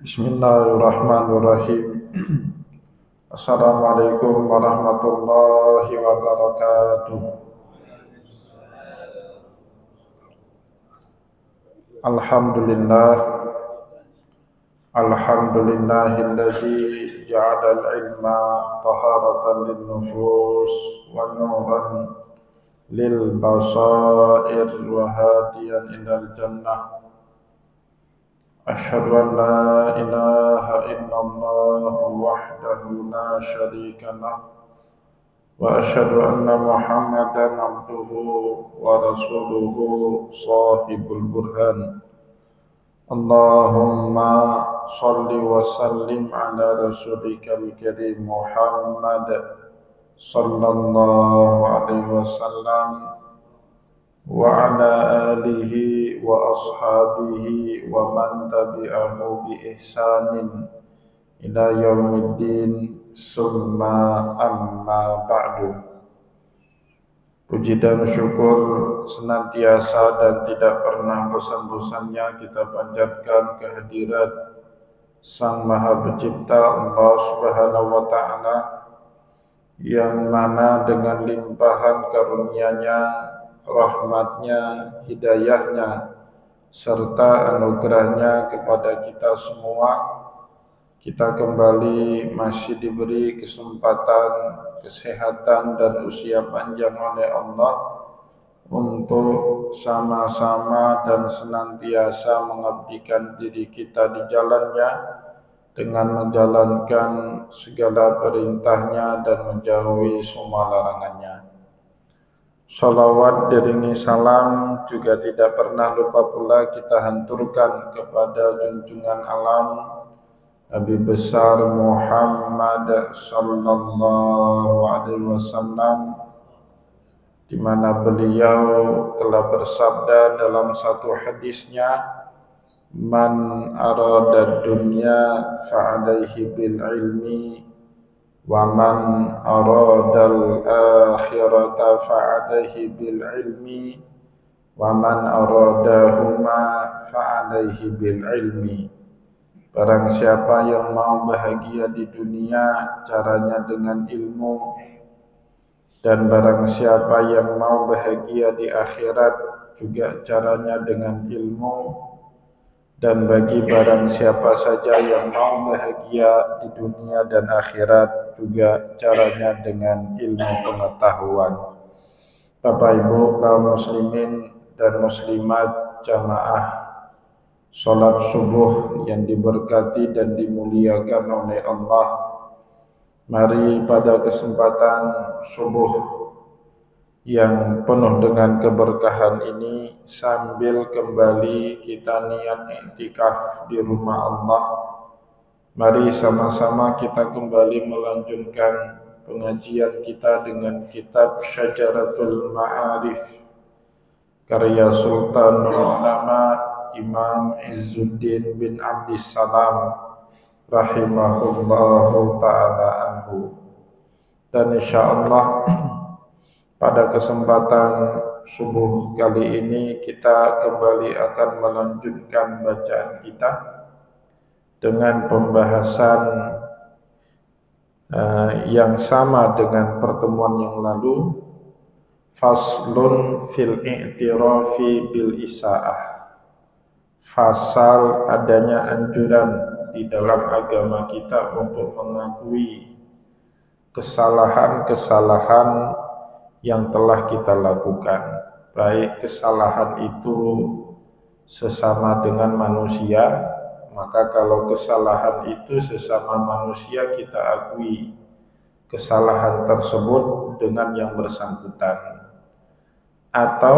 Bismillahirrahmanirrahim. Assalamualaikum warahmatullahi wabarakatuh. Alhamdulillah. Alhamdulillahilladzi ja'ala al-ilma taharatan lin-nufus wa nuran lil basair wa hadiyan ilal jannah. أشهد أن لا إله إلا الله وحده لا شريك له وأشهد أن محمدا عبده ورسوله صاحب البرهان اللهم صل وسلم على رسولك الكريم محمد صلى الله عليه وسلم وعلى آله وأصحابه ومن تبعه بإحسان إلى يوم الدين ثم أما بعد. Puji dan syukur senantiasa dan tidak pernah bosan-bosannya kita panjatkan kehadirat Sang Maha Pencipta Allah Subhanahu wa Ta'ala, yang mana dengan limpahan karunia-Nya, rahmatnya, hidayahnya, serta anugerahnya kepada kita semua, kita kembali masih diberi kesempatan, kesehatan, dan usia panjang oleh Allah untuk sama-sama dan senantiasa mengabdikan diri kita di jalannya dengan menjalankan segala perintahnya dan menjauhi semua larangannya. Salawat diringi salam juga tidak pernah lupa pula kita hanturkan kepada junjungan alam Nabi besar Muhammad sallallahu alaihi wasallam, di mana beliau telah bersabda dalam satu hadisnya, man arada dunya fa'alaihi bil ilmi wa man aradal akhirata fa'alaihi bil ilmi wa man aradahuma fa'alaihi bil ilmi. Barang siapa yang mau bahagia di dunia, caranya dengan ilmu, dan barang siapa yang mau bahagia di akhirat, juga caranya dengan ilmu. Dan bagi barang siapa saja yang mau bahagia di dunia dan akhirat, juga caranya dengan ilmu pengetahuan. Bapak Ibu kaum muslimin dan muslimat jamaah salat subuh yang diberkati dan dimuliakan oleh Allah, mari pada kesempatan subuh yang penuh dengan keberkahan ini, sambil kembali kita niat iktikaf di rumah Allah, mari sama-sama kita kembali melanjutkan pengajian kita dengan kitab Syajaratul Ma'arif karya Sultanul Ulama Imam Izzuddin bin Abdissalam rahimahullahu ta'ala anhu. Dan insyaallah pada kesempatan subuh kali ini kita kembali akan melanjutkan bacaan kita dengan pembahasan yang sama dengan pertemuan yang lalu, faslun fil i'tirafi bil isaah. Fasal adanya anjuran di dalam agama kita untuk mengakui kesalahan-kesalahan yang telah kita lakukan, baik kesalahan itu sesama dengan manusia, maka kalau kesalahan itu sesama manusia kita akui kesalahan tersebut dengan yang bersangkutan, atau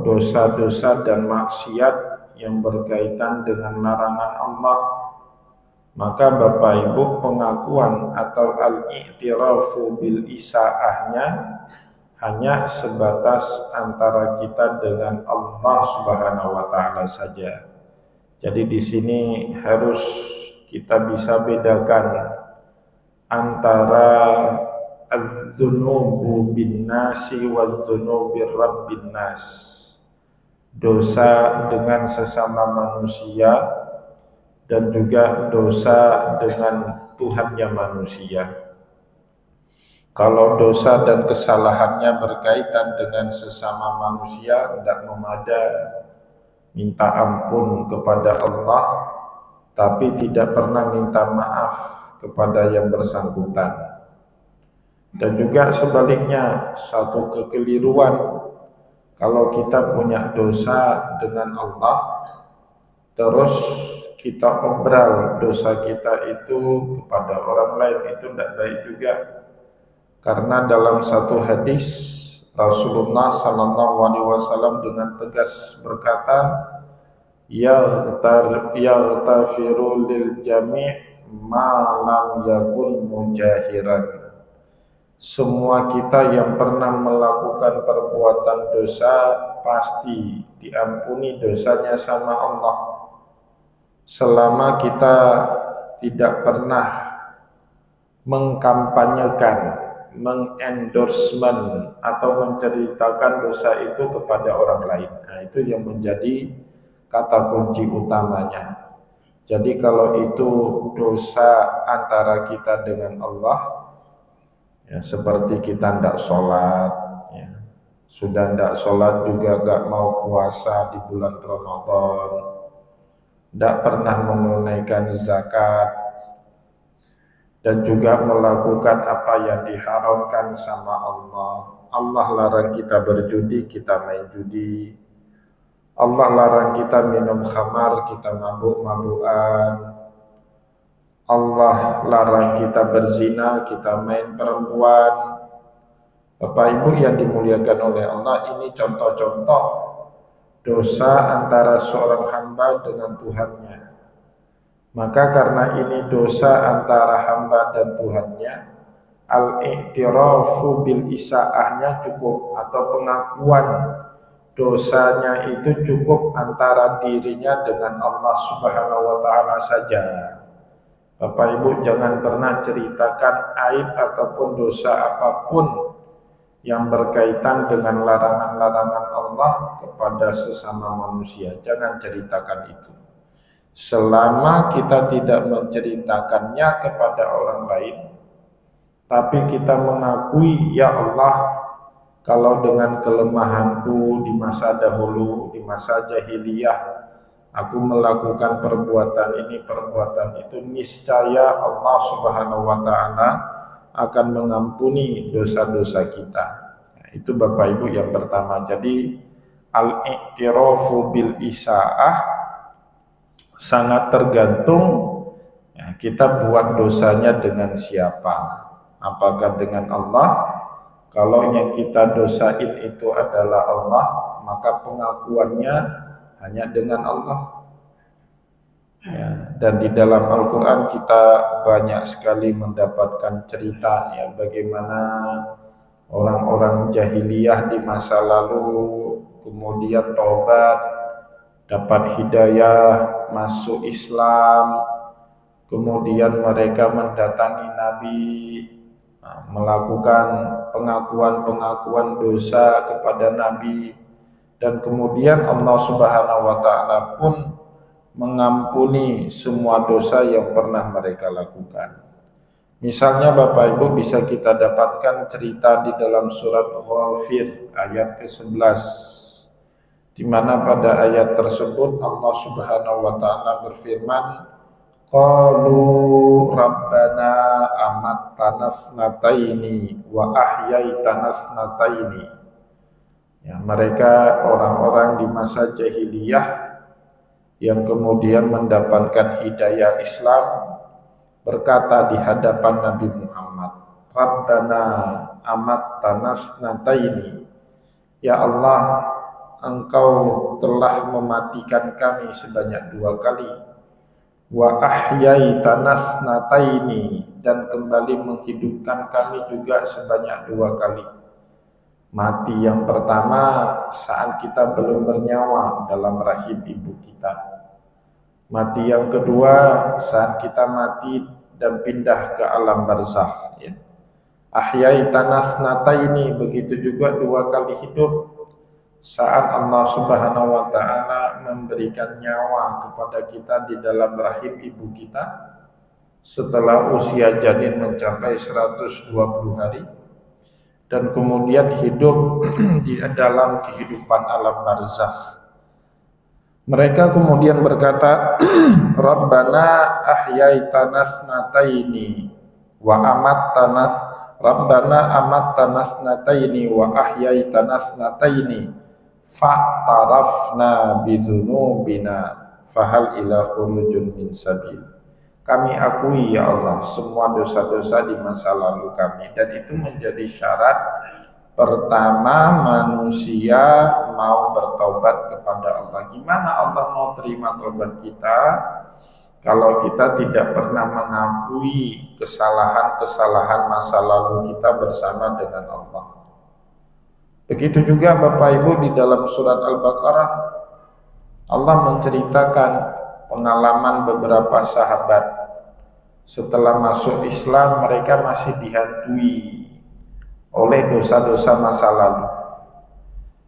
dosa-dosa dan maksiat yang berkaitan dengan larangan Allah, maka Bapak Ibu pengakuan atau al-i'tirafu bil isaahnya hanya sebatas antara kita dengan Allah Subhanahu wa Ta'ala saja. Jadi di sini harus kita bisa bedakan antara az-dzunubu bin nasi waz-dzunubi rabbin nas. Dosa dengan sesama manusia dan juga dosa dengan Tuhannya manusia. Kalau dosa dan kesalahannya berkaitan dengan sesama manusia, tidak memada minta ampun kepada Allah, tapi tidak pernah minta maaf kepada yang bersangkutan. Dan juga sebaliknya, satu kekeliruan kalau kita punya dosa dengan Allah, terus kita obral dosa kita itu kepada orang lain, itu tidak baik juga. Karena dalam satu hadis Rasulullah SAW dengan tegas berkata, yaghtafiru lil jami' ma lam yakun mujahiran. Semua kita yang pernah melakukan perbuatan dosa pasti diampuni dosanya sama Allah, selama kita tidak pernah mengkampanyekan, mengendorsement atau menceritakan dosa itu kepada orang lain. Nah, itu yang menjadi kata kunci utamanya. Jadi kalau itu dosa antara kita dengan Allah, ya, seperti kita tidak sholat, ya, sudah tidak sholat juga tidak mau puasa di bulan Ramadan, tidak pernah menunaikan zakat, dan juga melakukan apa yang diharamkan sama Allah. Allah larang kita berjudi, kita main judi. Allah larang kita minum khamar, kita mabuk-mabukan. Allah larang kita berzina, kita main perempuan. Bapak Ibu yang dimuliakan oleh Allah, ini contoh-contoh dosa antara seorang hamba dengan Tuhannya. Maka karena ini dosa antara hamba dan Tuhannya, al-i'tirafu bil isaahnya cukup, atau pengakuan dosanya itu cukup antara dirinya dengan Allah Subhanahu wa Ta'ala saja. Bapak Ibu jangan pernah ceritakan aib ataupun dosa apapun yang berkaitan dengan larangan-larangan Allah kepada sesama manusia. Jangan ceritakan itu. Selama kita tidak menceritakannya kepada orang lain, tapi kita mengakui, ya Allah, kalau dengan kelemahanku di masa dahulu, di masa jahiliyah, aku melakukan perbuatan ini, perbuatan itu, niscaya Allah Subhanahu wa Ta'ala akan mengampuni dosa-dosa kita. Nah, itu Bapak Ibu yang pertama. Jadi al-i'tirafu bil isaah sangat tergantung, ya, kita buat dosanya dengan siapa. Apakah dengan Allah? Kalau yang kita dosain itu adalah Allah, maka pengakuannya hanya dengan Allah. Ya, dan di dalam Al-Quran kita banyak sekali mendapatkan cerita, ya, bagaimana orang-orang jahiliyah di masa lalu kemudian taubat, dapat hidayah, masuk Islam, kemudian mereka mendatangi Nabi, melakukan pengakuan-pengakuan dosa kepada Nabi, dan kemudian Allah Subhanahu wa Ta'ala pun mengampuni semua dosa yang pernah mereka lakukan. Misalnya Bapak Ibu bisa kita dapatkan cerita di dalam surat Ghafir ayat ke-11, di mana pada ayat tersebut Allah Subhanahu wa Ta'ala berfirman, qalu rabbana amattana snataini wa ahyaitana snataini. Ya, mereka orang-orang di masa jahiliyah yang kemudian mendapatkan hidayah Islam berkata di hadapan Nabi Muhammad, rabbana amattana snataini, ya Allah, Engkau telah mematikan kami sebanyak 2 kali, wa ahyaitana snataini, dan kembali menghidupkan kami juga sebanyak 2 kali. Mati yang pertama saat kita belum bernyawa dalam rahim ibu kita. Mati yang kedua saat kita mati dan pindah ke alam barzakh, ya. Ahyaitana snataini, begitu juga 2 kali hidup. saat Allah Subhanahu wa taala memberikan nyawa kepada kita di dalam rahim ibu kita setelah usia janin mencapai 120 hari dan kemudian hidup di dalam kehidupan alam barzakh. Mereka kemudian berkata, Rabbana ahyaitana snataini wa amattanas Rabbana amattanas snataini wa ahyaitana snataini fa'tarafna bidzunubina fahal ila khurujun min sabil. Kami akui ya Allah semua dosa-dosa di masa lalu kami, dan itu menjadi syarat pertama manusia mau bertaubat kepada Allah. Gimana Allah mau terima taubat kita kalau kita tidak pernah mengakui kesalahan-kesalahan masa lalu kita bersama dengan Allah? Begitu juga Bapak Ibu di dalam surat Al-Baqarah Allah menceritakan pengalaman beberapa sahabat. Setelah masuk Islam mereka masih dihantui oleh dosa-dosa masa lalu.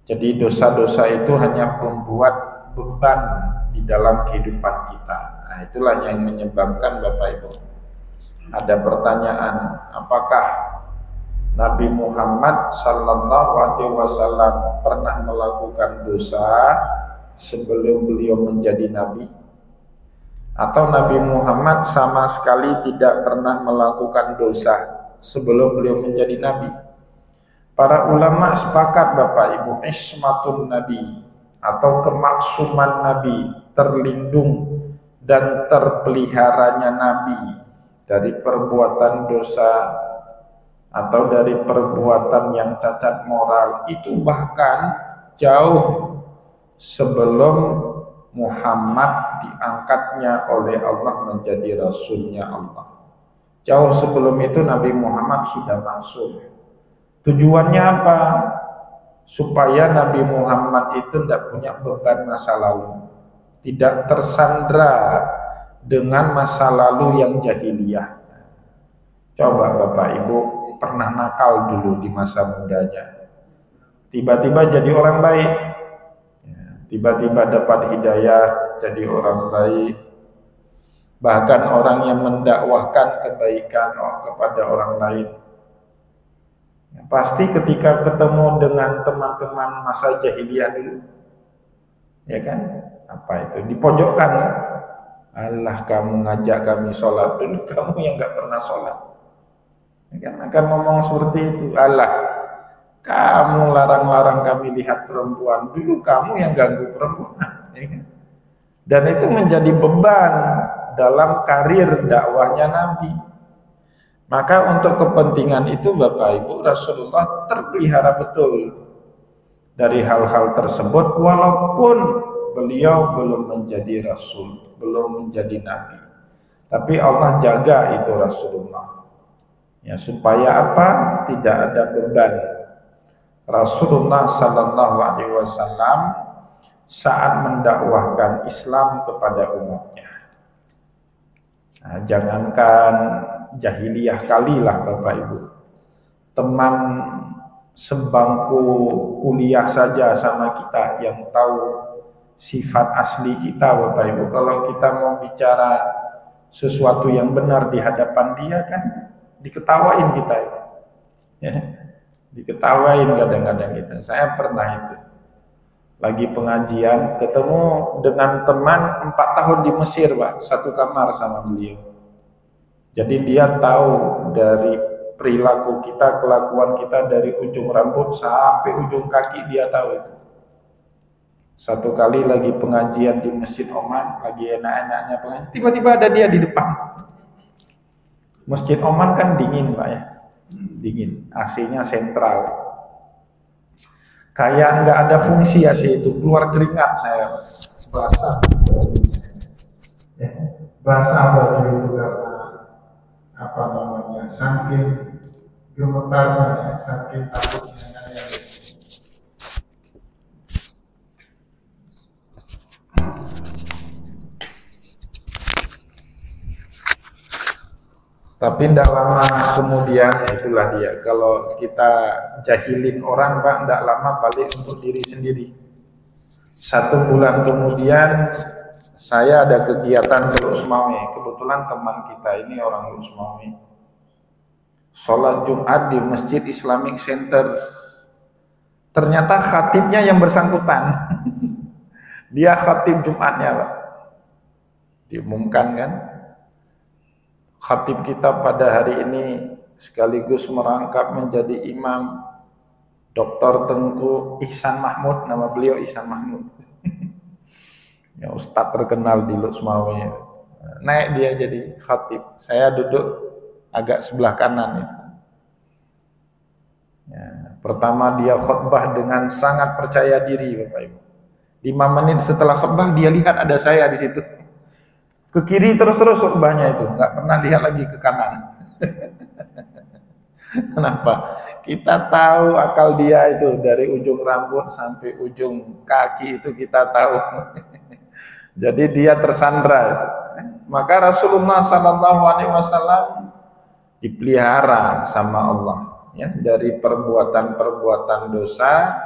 Jadi dosa-dosa itu hanya membuat beban di dalam kehidupan kita. Nah, itulah yang menyebabkan Bapak Ibu ada pertanyaan, apakah Nabi Muhammad sallallahu alaihi wasallam pernah melakukan dosa sebelum beliau menjadi nabi? Atau Nabi Muhammad sama sekali tidak pernah melakukan dosa sebelum beliau menjadi nabi? Para ulama sepakat Bapak Ibu, ismatun nabi atau kemaksuman nabi, terlindung dan terpeliharanya nabi dari perbuatan dosa atau dari perbuatan yang cacat moral itu bahkan jauh sebelum Muhammad diangkatnya oleh Allah menjadi Rasulnya Allah. Jauh sebelum itu Nabi Muhammad sudah masuk. Tujuannya apa? Supaya Nabi Muhammad itu tidak punya beban masa lalu, tidak tersandra dengan masa lalu yang jahiliyah. Coba Bapak Ibu pernah nakal dulu di masa mudanya, tiba-tiba jadi orang baik, tiba-tiba dapat hidayah jadi orang baik, bahkan orang yang mendakwahkan kebaikan kepada orang lain. Pasti ketika ketemu dengan teman-teman masa jahiliyah dulu, ya kan, apa itu dipojokkan kan? Allah, kamu ngajak kami sholat dulu, kamu yang nggak pernah sholat, ya kan, akan ngomong seperti itu. Allah, kamu larang-larang kami lihat perempuan, dulu kamu yang ganggu perempuan, ya kan? Dan itu menjadi beban dalam karir dakwahnya Nabi. Maka untuk kepentingan itu Bapak Ibu, Rasulullah terpelihara betul dari hal-hal tersebut walaupun beliau belum menjadi Rasul, belum menjadi Nabi. Tapi Allah jaga itu Rasulullah, ya, supaya apa? Tidak ada beban. Rasulullah Sallallahu Alaihi Wasallam saat mendakwahkan Islam kepada umatnya. Nah, jangankan jahiliyah kalilah Bapak Ibu, teman sebangku kuliah saja sama kita yang tahu sifat asli kita Bapak Ibu, kalau kita mau bicara sesuatu yang benar di hadapan dia kan diketawain kita itu, ya, diketawain kadang-kadang kita. Saya pernah itu lagi pengajian ketemu dengan teman 4 tahun di Mesir Pak, satu kamar sama beliau. Jadi dia tahu dari perilaku kita, kelakuan kita dari ujung rambut sampai ujung kaki dia tahu itu. Satu kali lagi pengajian di Masjid Oman, lagi enak-enaknya pengajian, tiba-tiba ada dia di depan. Masjid Oman kan dingin Pak ya, dingin, AC-nya sentral. Kayak nggak ada fungsi AC itu, keluar keringat saya, basah, ya, basah baju itu karena apa namanya, saking gemetarnya, saking takutnya saya. Tapi tidak lama kemudian, itulah dia. Kalau kita jahilin orang, Pak, tidak lama balik untuk diri sendiri. 1 bulan kemudian, saya ada kegiatan ke Luksumawe. Kebetulan teman kita ini orang Luksumawe. Sholat Jumat di Masjid Islamic Center. Ternyata khatibnya yang bersangkutan. Dia khatib Jumatnya, Pak. Diumumkan kan? Khatib kita pada hari ini sekaligus merangkap menjadi imam, Dr. Tengku Ihsan Mahmud, nama beliau Ihsan Mahmud. Ya, ustadz terkenal di Luksumawe. Naik dia jadi khatib. Saya duduk agak sebelah kanan itu. Ya, pertama dia khutbah dengan sangat percaya diri, Bapak Ibu. 5 menit setelah khutbah dia lihat ada saya di situ. Ke kiri terus-terus khutbahnya itu, nggak pernah lihat lagi ke kanan. Kenapa? Kita tahu akal dia itu dari ujung rambut sampai ujung kaki itu kita tahu. Jadi dia tersandra. Maka Rasulullah SAW dipelihara sama Allah, ya, dari perbuatan-perbuatan dosa,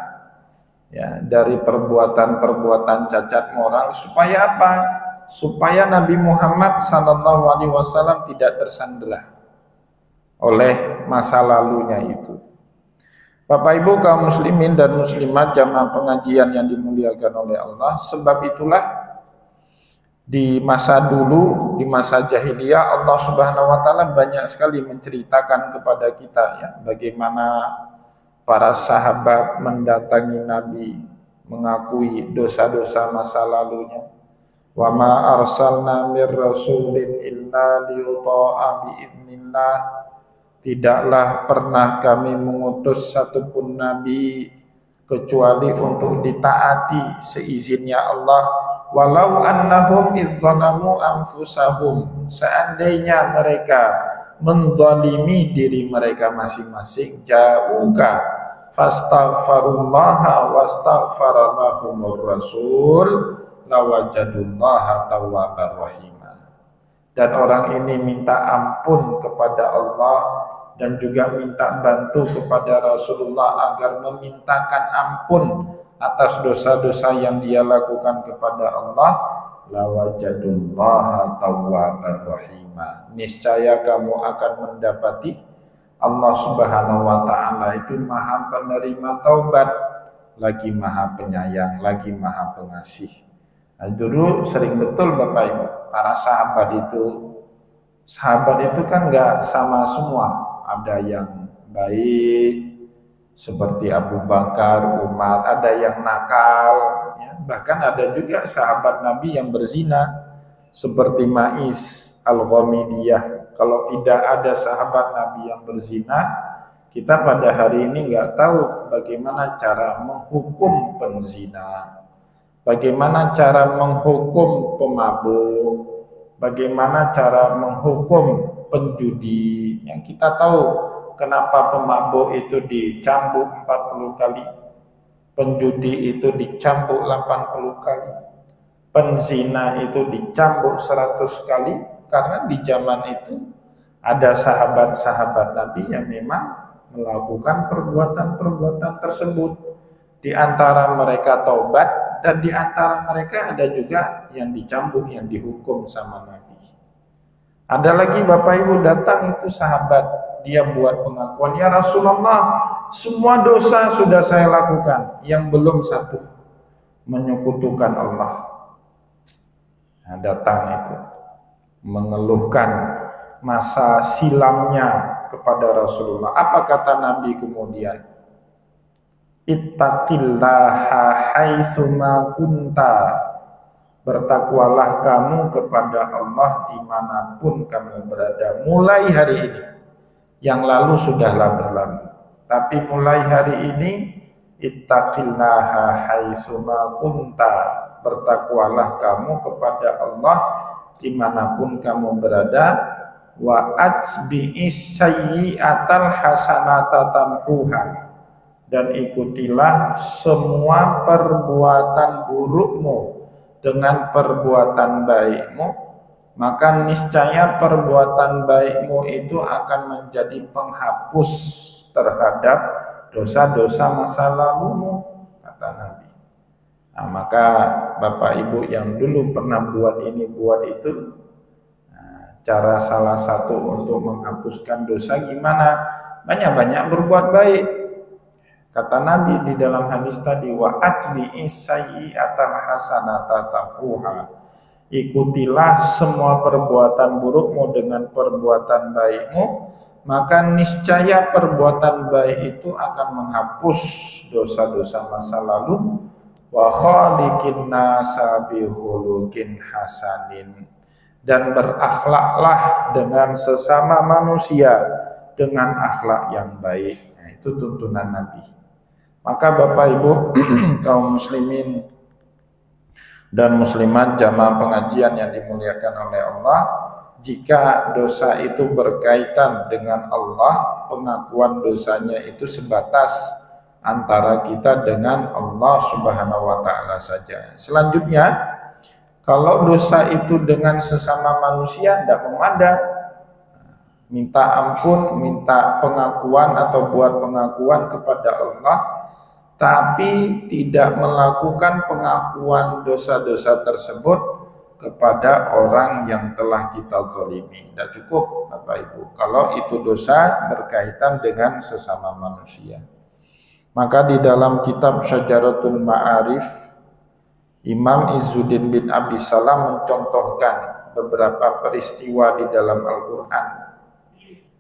ya, dari perbuatan-perbuatan cacat moral, supaya apa? Supaya Nabi Muhammad SAW tidak tersandera oleh masa lalunya itu. Bapak Ibu kaum muslimin dan muslimat jamaah pengajian yang dimuliakan oleh Allah, sebab itulah di masa dulu, di masa jahiliyah, Allah Subhanahu wa taala banyak sekali menceritakan kepada kita, ya, bagaimana para sahabat mendatangi Nabi, mengakui dosa-dosa masa lalunya. Wa ma arsalna mir rasulin illa liyuta'a biiznillah. Tidaklah pernah kami mengutus satupun nabi kecuali untuk ditaati seizinnya Allah. Walau annahum idzalamu anfusahum, seandainya mereka menzalimi diri mereka masing-masing, ja'uka fastaghfirullaha wastaghfara lahumur rasul lawajadullaha tawwabar rahimah. Dan orang ini minta ampun kepada Allah dan juga minta bantu kepada Rasulullah agar memintakan ampun atas dosa-dosa yang dia lakukan kepada Allah, lawajadullaha tawwabar rahimah. Niscaya kamu akan mendapati Allah Subhanahu wa taala itu Maha penerima taubat, lagi Maha penyayang, lagi Maha pengasih. Nah, dulu sering betul Bapak Ibu, para sahabat itu kan nggak sama semua. Ada yang baik seperti Abu Bakar, Umar, ada yang nakal, ya. Bahkan ada juga sahabat Nabi yang berzina seperti Ma'is Al-Ghamidiyah. Kalau tidak ada sahabat Nabi yang berzina, kita pada hari ini nggak tahu bagaimana cara menghukum penzina, bagaimana cara menghukum pemabuk, bagaimana cara menghukum penjudi. Yang kita tahu kenapa pemabuk itu dicambuk 40 kali, penjudi itu dicambuk 80 kali, penzina itu dicambuk 100 kali, karena di zaman itu ada sahabat-sahabat Nabi yang memang melakukan perbuatan-perbuatan tersebut. Di antara mereka taubat, dan di antara mereka ada juga yang dicambuk, yang dihukum sama Nabi. Ada lagi Bapak Ibu datang itu sahabat, dia buat pengakuan, ya Rasulullah, semua dosa sudah saya lakukan, yang belum satu, menyekutukan Allah. Nah, datang itu mengeluhkan masa silamnya kepada Rasulullah. Apa kata Nabi kemudian? Ittaqillaha haitsuma kunta. Bertakwalah kamu kepada Allah dimanapun kamu berada. Mulai hari ini, yang lalu sudahlah berlalu, tapi mulai hari ini, ittaqillaha haitsuma kunta. Bertakwalah kamu kepada Allah dimanapun kamu berada. Wa atbi'is sayyi'atal hasanata tamhuha. Dan ikutilah semua perbuatan burukmu dengan perbuatan baikmu, maka niscaya perbuatan baikmu itu akan menjadi penghapus terhadap dosa-dosa masa lalumu, kata Nabi. Nah, maka Bapak Ibu yang dulu pernah buat ini buat itu, nah, cara salah satu untuk menghapuskan dosa gimana? Banyak-banyak berbuat baik. Kata Nabi di dalam hadis tadi, wa atbi'is sayyi'atal hasanata taquha. Ikutilah semua perbuatan burukmu dengan perbuatan baikmu, maka niscaya perbuatan baik itu akan menghapus dosa-dosa masa lalu. Wa khaliqin nasa bi khuluqin hasanin, dan berakhlaklah dengan sesama manusia dengan akhlak yang baik. Nah, itu tuntunan Nabi. Maka Bapak Ibu kaum muslimin dan muslimat jamaah pengajian yang dimuliakan oleh Allah, jika dosa itu berkaitan dengan Allah, pengakuan dosanya itu sebatas antara kita dengan Allah Subhanahu wa taala saja. Selanjutnya, kalau dosa itu dengan sesama manusia tidak memada, minta ampun, minta pengakuan atau buat pengakuan kepada Allah, tapi tidak melakukan pengakuan dosa-dosa tersebut kepada orang yang telah kita zalimi. Tidak cukup Bapak Ibu kalau itu dosa berkaitan dengan sesama manusia. Maka di dalam kitab Syajaratul Ma'arif, Imam Izzuddin bin Abi Salam mencontohkan beberapa peristiwa di dalam Al-Quran,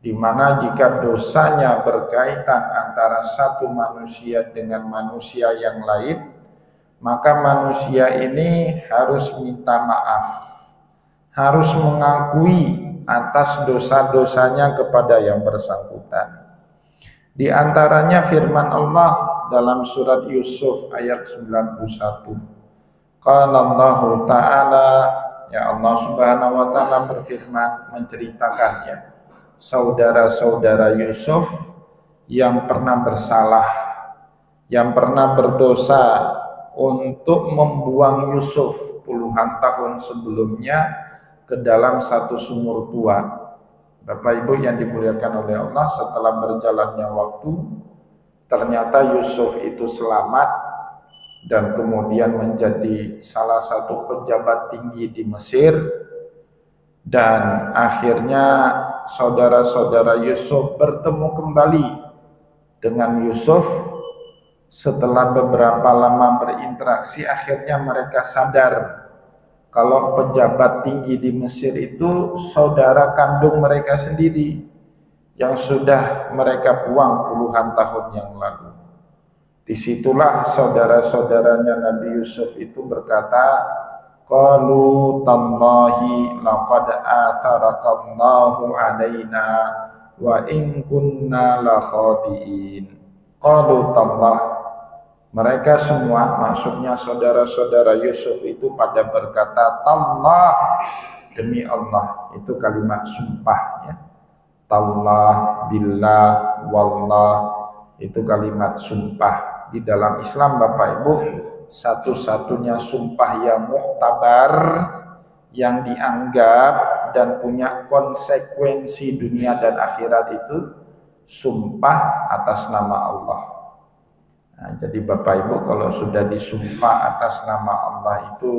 di mana jika dosanya berkaitan antara satu manusia dengan manusia yang lain, maka manusia ini harus minta maaf, harus mengakui atas dosa-dosanya kepada yang bersangkutan. Di antaranya firman Allah dalam surat Yusuf ayat 91. Qala Allahu Ta'ala, ya Allah Subhanahu wa taala berfirman menceritakannya saudara-saudara Yusuf yang pernah bersalah, yang pernah berdosa untuk membuang Yusuf puluhan tahun sebelumnya ke dalam satu sumur tua. Bapak Ibu yang dimuliakan oleh Allah, setelah berjalannya waktu, ternyata Yusuf itu selamat dan kemudian menjadi salah satu pejabat tinggi di Mesir, dan akhirnya saudara-saudara Yusuf bertemu kembali dengan Yusuf. Setelah beberapa lama berinteraksi, akhirnya mereka sadar kalau pejabat tinggi di Mesir itu saudara kandung mereka sendiri yang sudah mereka buang puluhan tahun yang lalu. Disitulah saudara-saudaranya Nabi Yusuf itu berkata, qalu tallahi laqad atharakallahu alaina wa in kunna la khati'in. Qalu tallah, mereka semua, maksudnya saudara-saudara Yusuf itu pada berkata tallah, demi Allah. Itu kalimat sumpah ya. Tallah, billah, wallah, itu kalimat sumpah. Di dalam Islam Bapak Ibu, satu-satunya sumpah yang muktabar, yang dianggap dan punya konsekuensi dunia dan akhirat itu sumpah atas nama Allah. Nah, jadi Bapak Ibu kalau sudah disumpah atas nama Allah itu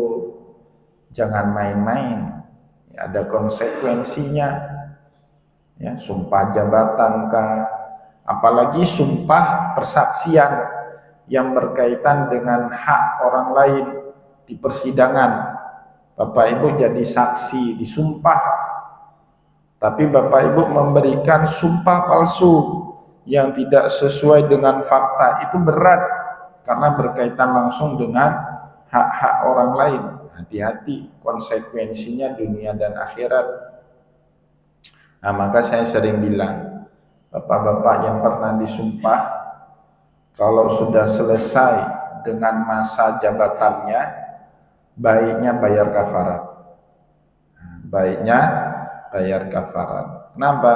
jangan main-main, ya, ada konsekuensinya. Ya, sumpah jabatan kah, apalagi sumpah persaksian yang berkaitan dengan hak orang lain di persidangan. Bapak Ibu jadi saksi disumpah, tapi Bapak Ibu memberikan sumpah palsu yang tidak sesuai dengan fakta, itu berat karena berkaitan langsung dengan hak-hak orang lain. Hati-hati, konsekuensinya dunia dan akhirat. Nah, maka saya sering bilang, bapak-bapak yang pernah disumpah, kalau sudah selesai dengan masa jabatannya, baiknya bayar kafarat. Baiknya bayar kafarat. Kenapa?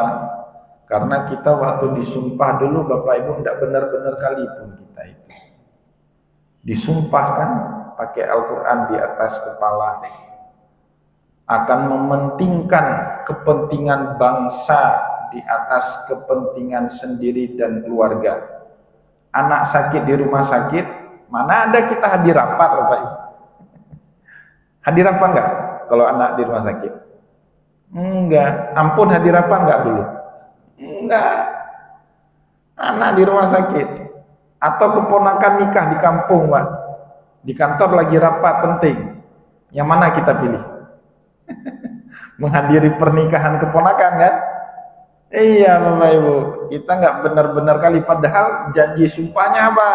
Karena kita waktu disumpah dulu Bapak Ibu tidak benar-benar kali pun kita itu disumpahkan pakai Al-Quran di atas kepala. akan mementingkan kepentingan bangsa di atas kepentingan sendiri dan keluarga. Anak sakit di rumah sakit, mana ada kita hadir rapat, Bapak Ibu? Hadir apa enggak kalau anak di rumah sakit? Enggak. Ampun, hadir apa enggak dulu? Enggak. Anak di rumah sakit atau keponakan nikah di kampung, Pak. Di kantor lagi rapat penting. Yang mana kita pilih? Menghadiri pernikahan keponakan kan? Iya Bapak Ibu, kita nggak benar-benar kali, padahal janji sumpahnya apa?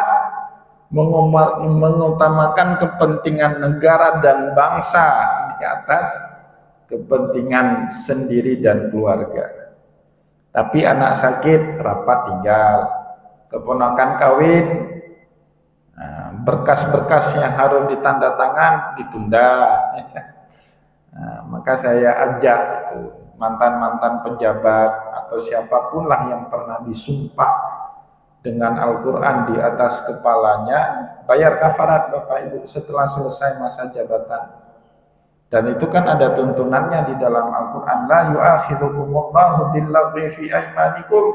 Mengutamakan kepentingan negara dan bangsa di atas kepentingan sendiri dan keluarga. Tapi anak sakit rapat tinggal, keponakan kawin, berkas-berkas yang harus ditandatangan ditunda. Maka saya ajak itu mantan-mantan pejabat atau siapapun lah yang pernah disumpah dengan Al-Quran di atas kepalanya, bayar kafarat Bapak Ibu setelah selesai masa jabatan. Dan itu kan ada tuntunannya di dalam Al-Quran, la yu'akhidhukumullahu billaghwi fi aymanikum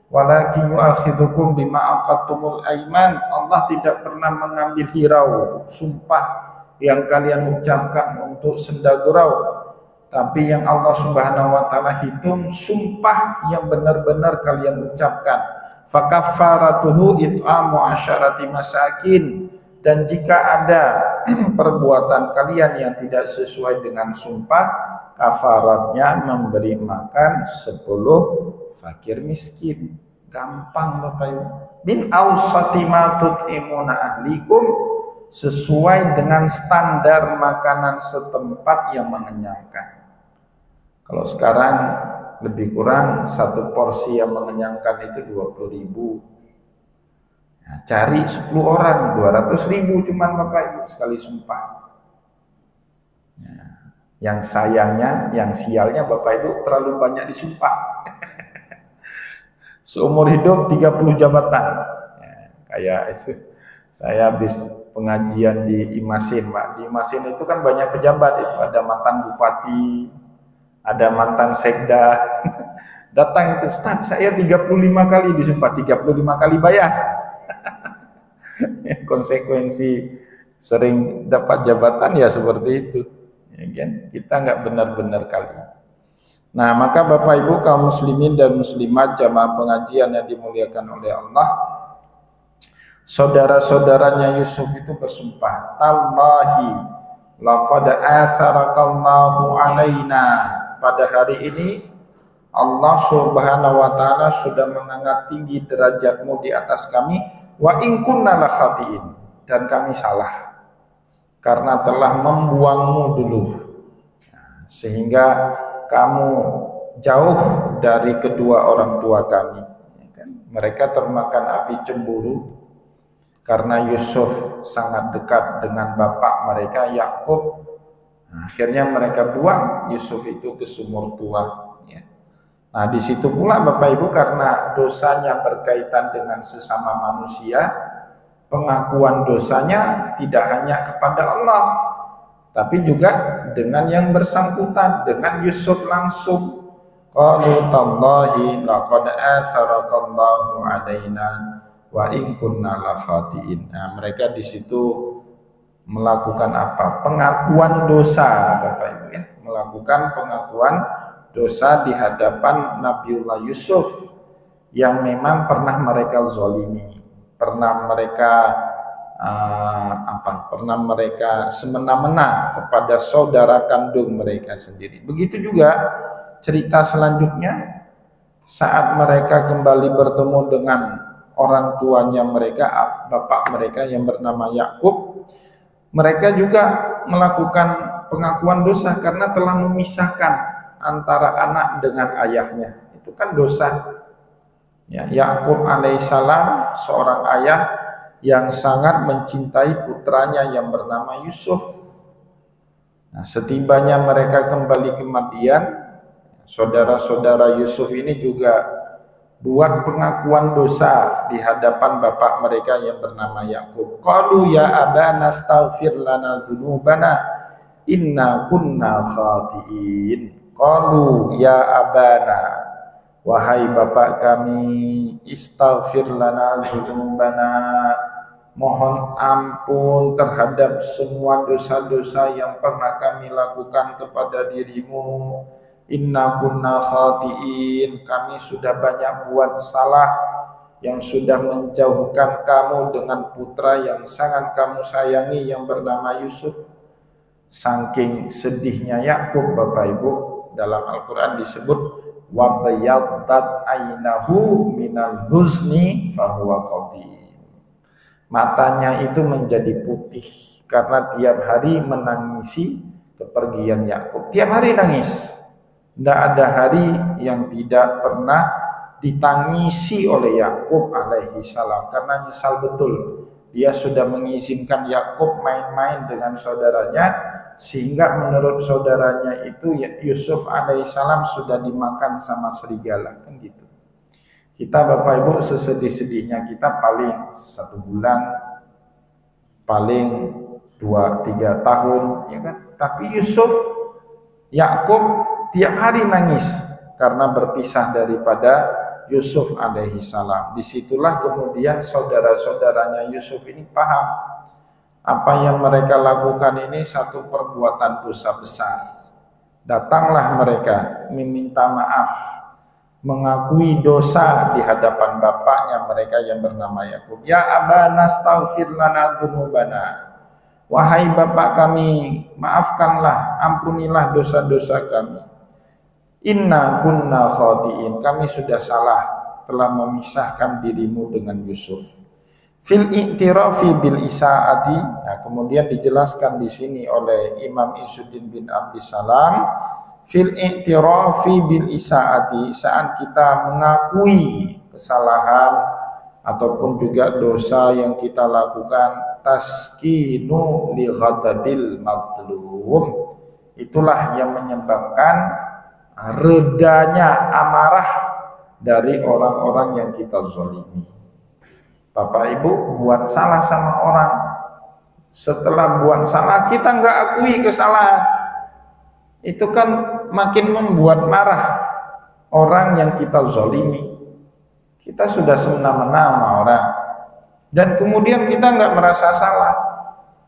walakin yu'akhidhukum bima aqadtumul ayman. Allah tidak pernah mengambil hirau sumpah yang kalian ucapkan untuk senda gurau, tapi yang Allah Subhanahu wa taala hitung sumpah yang benar-benar kalian ucapkan. Fakaffaratuhu it'amu asyarati masakin, dan jika ada perbuatan kalian yang tidak sesuai dengan sumpah, kafaratnya memberi makan 10 fakir miskin. Gampang Bapak Ibu. Min awsati ma tut'imuna ahlikum, sesuai dengan standar makanan setempat yang mengenyangkan. Kalau sekarang lebih kurang satu porsi yang mengenyangkan itu 20.000. Nah, cari 10 orang 200.000 cuman Bapak Ibu sekali sumpah. Nah, yang sayangnya, yang sialnya Bapak Ibu terlalu banyak disumpah. Seumur hidup 30 jabatan. Ya, kayak itu saya habis pengajian di Imasin, Pak. Di Imasin itu kan banyak pejabat itu, ada mantan bupati, ada mantan sekda. Datang itu, Ustaz, saya 35 kali disumpah, 35 kali bayar. Konsekuensi sering dapat jabatan ya seperti itu. Ya kan? Kita nggak benar-benar kali. Nah, maka Bapak Ibu kaum muslimin dan muslimat jamaah pengajian yang dimuliakan oleh Allah, saudara-saudaranya Yusuf itu bersumpah, tallahi laqad asarakallahu alaina, pada hari ini Allah Subhanahu wa taala sudah mengangkat tinggi derajatmu di atas kami, wa in kunna la khatiin, dan kami salah karena telah membuangmu dulu, sehingga kamu jauh dari kedua orang tua kami. Mereka termakan api cemburu karena Yusuf sangat dekat dengan bapak mereka Yakub. Akhirnya mereka buang Yusuf itu ke sumur tua. Nah, di situ pula Bapak Ibu, karena dosanya berkaitan dengan sesama manusia, pengakuan dosanya tidak hanya kepada Allah, tapi juga dengan yang bersangkutan, dengan Yusuf langsung. Qalu tallahi laqad asarakallahu alaina wa in kunna la khatiin. Nah, mereka di situ melakukan apa? Pengakuan dosa, Bapak Ibu ya, melakukan pengakuan dosa di hadapan Nabiullah Yusuf yang memang pernah mereka zalimi, pernah mereka pernah mereka semena-mena kepada saudara kandung mereka sendiri. Begitu juga cerita selanjutnya saat mereka kembali bertemu dengan orang tuanya mereka, bapak mereka yang bernama Yakub. Mereka juga melakukan pengakuan dosa karena telah memisahkan antara anak dengan ayahnya. Itu kan dosa. Ya, Yakub alaihissalam seorang ayah yang sangat mencintai putranya yang bernama Yusuf. Nah, setibanya mereka kembali ke Madian, saudara-saudara Yusuf ini juga buat pengakuan dosa di hadapan bapak mereka yang bernama Yakub. Qalu ya abana astaghfir lana dzunubana inna kunna khati'in. Qalu ya abana, wahai bapak kami, istaghfir lana dzunubana, mohon ampun terhadap semua dosa-dosa yang pernah kami lakukan kepada dirimu. Inna kunna khati'in, kami sudah banyak buat salah yang sudah menjauhkan kamu dengan putra yang sangat kamu sayangi yang bernama Yusuf. Saking sedihnya Yakub, Bapak Ibu, dalam Al-Quran disebut wa bayaddat ainahu minal huzni fahuwa qadim. Matanya itu menjadi putih karena tiap hari menangisi kepergian Yakub. Tiap hari nangis. Tidak ada hari yang tidak pernah ditangisi oleh Yakub alaihi salam karena nyesal betul. Dia sudah mengizinkan Yakub main-main dengan saudaranya, sehingga menurut saudaranya itu Yusuf alaihissalam sudah dimakan sama serigala, kan gitu. Kita Bapak Ibu sesedih-sedihnya kita paling 1 bulan, paling 2-3 tahun, ya kan? Tapi Yakub tiap hari nangis karena berpisah daripada Yusuf alaihissalam. Disitulah kemudian saudara-saudaranya Yusuf ini paham apa yang mereka lakukan ini satu perbuatan dosa besar. Datanglah mereka meminta maaf, mengakui dosa di hadapan bapaknya mereka yang bernama Yakub. Ya abana astaghfir lana dzunubana, wahai bapak kami, maafkanlah, ampunilah dosa-dosa kami. Inna kunna khati'in, kami sudah salah telah memisahkan dirimu dengan Yusuf. Fil i'tirafi bil isaati, nah, kemudian dijelaskan di sini oleh Imam Izzuddin bin Abdissalam, fil i'tirafi bil isaati, saat kita mengakui kesalahan ataupun juga dosa yang kita lakukan, taskinu li ghadabil madlum, itulah yang menyebabkan redanya amarah dari orang-orang yang kita zalimi. Bapak Ibu buat salah sama orang, setelah buat salah kita nggak akui kesalahan, itu kan makin membuat marah orang yang kita zalimi. Kita sudah semena-mena sama orang, dan kemudian kita nggak merasa salah.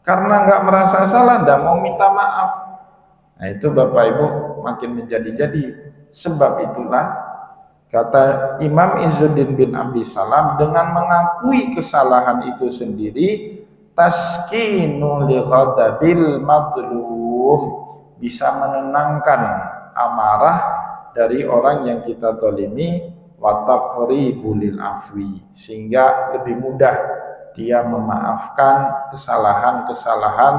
Karena nggak merasa salah, nggak mau minta maaf. Nah itu Bapak Ibu makin menjadi-jadi. Sebab itulah kata Imam Izzuddin bin Abdissalam, dengan mengakui kesalahan itu sendiri, taskinu li ghadabil madlum, bisa menenangkan amarah dari orang yang kita zalimi, wa taqribu lil afwi, sehingga lebih mudah dia memaafkan kesalahan-kesalahan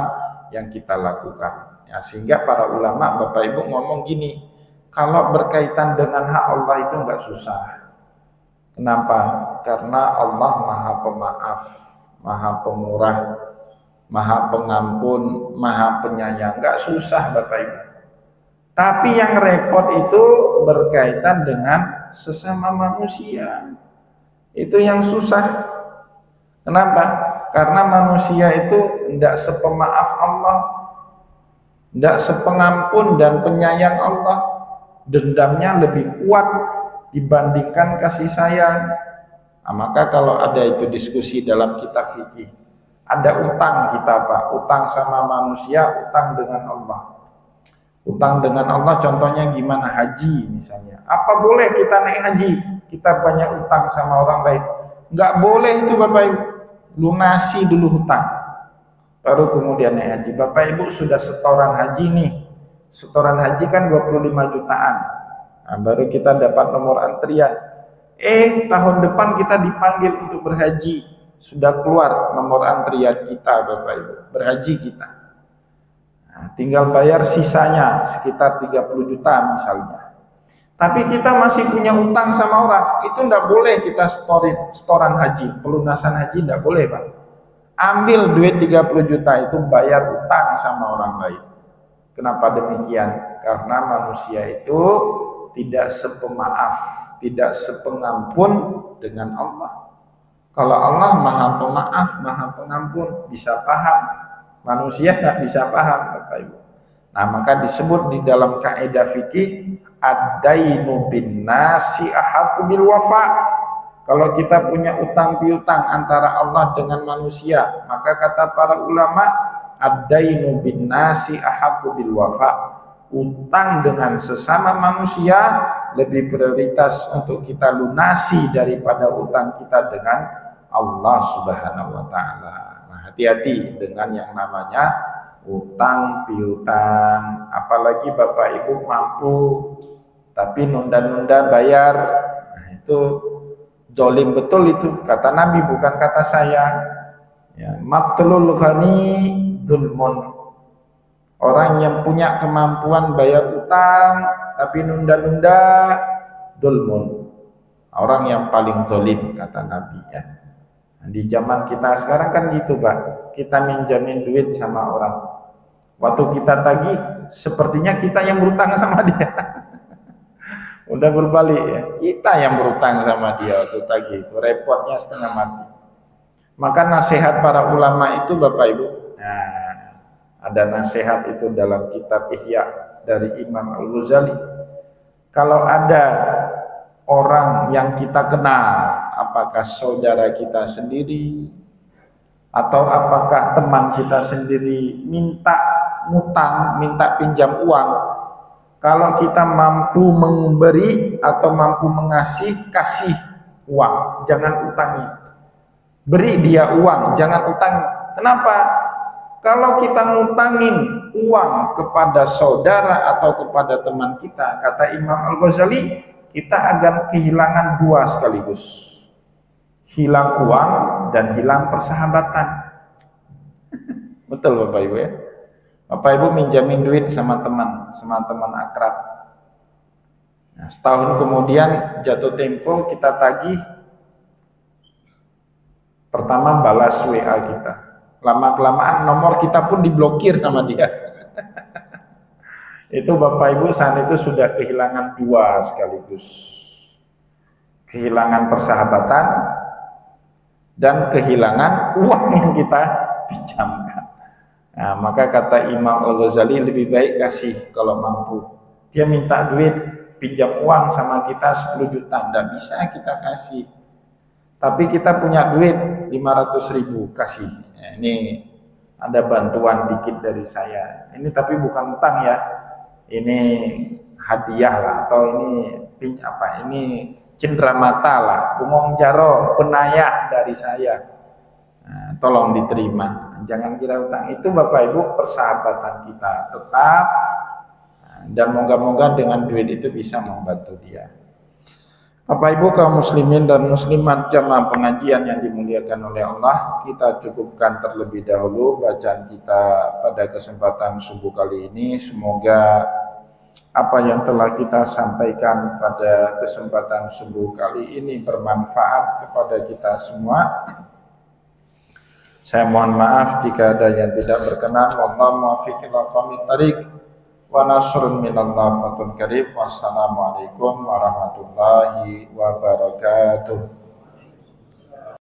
yang kita lakukan. Ya, sehingga para ulama Bapak Ibu ngomong gini, kalau berkaitan dengan hak Allah itu enggak susah. Kenapa? Karena Allah Maha Pemaaf, Maha Pemurah, Maha Pengampun, Maha Penyayang. Enggak susah Bapak Ibu. Tapi yang repot itu berkaitan dengan sesama manusia. Itu yang susah. Kenapa? Karena manusia itu enggak sepemaaf Allah, tidak sepengampun dan penyayang Allah. Dendamnya lebih kuat dibandingkan kasih sayang. Nah, maka kalau ada itu diskusi dalam kitab fikih, ada utang kita Pak, utang sama manusia, utang dengan Allah. Utang dengan Allah contohnya gimana? Haji misalnya. Apa boleh kita naik haji? Kita banyak utang sama orang lain. Nggak boleh itu Bapak Ibu. Lunasi dulu hutang, baru kemudian naik haji. Bapak Ibu sudah setoran haji nih, setoran haji kan 25 jutaan. Nah, baru kita dapat nomor antrian. Tahun depan kita dipanggil untuk berhaji, sudah keluar nomor antrian kita Bapak Ibu, berhaji kita. Nah, tinggal bayar sisanya sekitar 30 juta misalnya. Tapi kita masih punya utang sama orang, itu enggak boleh kita setoran haji, pelunasan haji enggak boleh Pak. Ambil duit 30 juta itu bayar utang sama orang lain. Kenapa demikian? Karena manusia itu tidak sepemaaf, tidak sepengampun dengan Allah. Kalau Allah Maha Pemaaf, Maha Pengampun, bisa paham. Manusia nggak bisa paham Bapak Ibu. Nah, maka disebut di dalam kaidah fikih ad-dainu bin nasi ahaqqu bil wafa. Kalau kita punya utang piutang antara Allah dengan manusia, maka kata para ulama ad-dainu bin nasi ahaqqu bil wafa. Utang dengan sesama manusia lebih prioritas untuk kita lunasi daripada utang kita dengan Allah Subhanahu wa taala. Nah, hati-hati dengan yang namanya utang piutang, apalagi Bapak Ibu mampu tapi nunda-nunda bayar. Nah, itu zalim betul itu, kata Nabi bukan kata saya. Ya, matlul ghani zulmun. Orang yang punya kemampuan bayar utang tapi nunda-nunda zulmun. Orang yang paling zalim, kata Nabi ya. Di zaman kita sekarang kan gitu, Pak. Kita minjamin duit sama orang. Waktu kita tagih, sepertinya kita yang berutang sama dia. Udah berbalik ya. Kita yang berutang sama dia waktu tagih itu, repotnya setengah mati. Maka nasihat para ulama itu Bapak Ibu. Nah, ada nasihat itu dalam kitab Ihya dari Imam Al-Ghazali. Kalau ada orang yang kita kenal, apakah saudara kita sendiri atau apakah teman kita sendiri, minta ngutang, minta pinjam uang, kalau kita mampu memberi atau mampu mengasih, kasih uang, jangan utangi. Beri dia uang, jangan utang. Kenapa? Kalau kita ngutangin uang kepada saudara atau kepada teman kita, kata Imam Al-Ghazali, kita akan kehilangan dua sekaligus. Hilang uang dan hilang persahabatan. Betul Bapak Ibu ya. Bapak Ibu minjamin duit sama teman akrab. Nah, setahun kemudian jatuh tempo kita tagih. Pertama balas WA kita. Lama-kelamaan nomor kita pun diblokir sama dia. Itu Bapak Ibu saat itu sudah kehilangan dua sekaligus. Kehilangan persahabatan dan kehilangan uang yang kita pinjamkan. Nah, maka kata Imam Al-Ghazali lebih baik kasih kalau mampu. Dia minta duit, pinjam uang sama kita 10 juta, tidak bisa kita kasih. Tapi kita punya duit 500.000, kasih. Ya, ini ada bantuan dikit dari saya. Ini tapi bukan utang ya. Ini hadiah lah, atau ini ini cenderamata lah, bungong jaro, penayah dari saya. Nah, tolong diterima. Jangan kira utang. Itu Bapak Ibu persahabatan kita tetap, dan moga-moga dengan duit itu bisa membantu dia. Bapak Ibu kaum muslimin dan muslimat jamaah pengajian yang dimuliakan oleh Allah, kita cukupkan terlebih dahulu bacaan kita pada kesempatan subuh kali ini. Semoga apa yang telah kita sampaikan pada kesempatan subuh kali ini bermanfaat kepada kita semua. Saya mohon maaf jika ada yang tidak berkenan. Wallahu muwaffiq ila aqwamit thariq. Wa nasrun minallah fatun karim. Wassalamualaikum warahmatullahi wabarakatuh.